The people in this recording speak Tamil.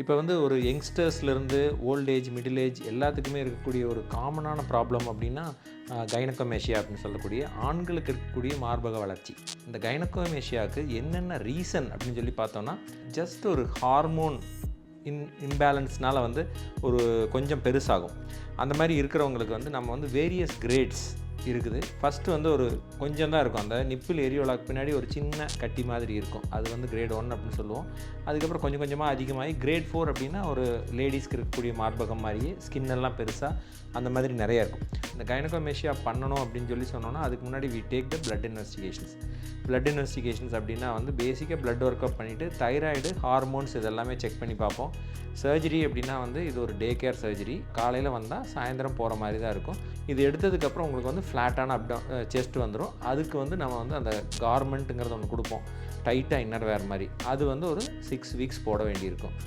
இப்போ வந்து ஒரு யங்ஸ்டர்ஸ்லேருந்து ஓல்ட் ஏஜ், மிடில் ஏஜ் எல்லாத்துக்குமே இருக்கக்கூடிய ஒரு காமனான ப்ராப்ளம் அப்படின்னா கைனகோமேஷியா அப்படின்னு சொல்லக்கூடிய ஆண்களுக்கு இருக்கக்கூடிய மார்பக வளர்ச்சி. இந்த கைனகோமேஷியாவுக்கு என்னென்ன ரீசன் அப்படின்னு சொல்லி பார்த்தோன்னா, ஜஸ்ட் ஒரு ஹார்மோன் இம்பேலன்ஸ்னால் வந்து ஒரு கொஞ்சம் பெருசாகும். அந்த மாதிரி இருக்கிறவங்களுக்கு வந்து நம்ம வந்து வேரியஸ் கிரேட்ஸ் இருக்குது. ஃபஸ்ட்டு வந்து ஒரு கொஞ்சம் தான் இருக்கும். அந்த நிப்பிள் ஏரியோலாக்கு பின்னாடி ஒரு சின்ன கட்டி மாதிரி இருக்கும். அது வந்து கிரேட் 1 அப்படின்னு சொல்லுவோம். அதுக்கப்புறம் கொஞ்சம் கொஞ்சமாக அதிகமாகி கிரேட் 4 அப்படின்னா ஒரு லேடிஸ்க்கு இருக்கக்கூடிய மார்பகம் மாதிரியே ஸ்கின் எல்லாம் பெருசாக அந்த மாதிரி நிறையா இருக்கும். இந்த கைனகோமேஷியா பண்ணணும் அப்படின்னு சொல்லி சொன்னோன்னா, அதுக்கு முன்னாடி we take the blood investigations. Blood investigations அப்படின்னா வந்து பேசிக்காக பிளட் ஒர்க் அப் பண்ணிவிட்டு தைராய்டு, ஹார்மோன்ஸ் இதெல்லாமே செக் பண்ணி பார்ப்போம். சர்ஜரி அப்படின்னா வந்து இது ஒரு டே கேர் சர்ஜரி. காலையில் வந்தால் சாயந்தரம் போகிற மாதிரி தான் இருக்கும். இது எடுத்ததுக்கப்புறம் உங்களுக்கு வந்து ஃப்ளாட்டான செஸ்ட் வந்துடும். அதுக்கு வந்து நம்ம வந்து அந்த கார்மெண்ட்டுங்கிறது ஒன்று கொடுப்போம், டைட்டாக இன்னர் வேர் மாதிரி. அது வந்து ஒரு 6 வீக்ஸ் போட வேண்டியிருக்கும்.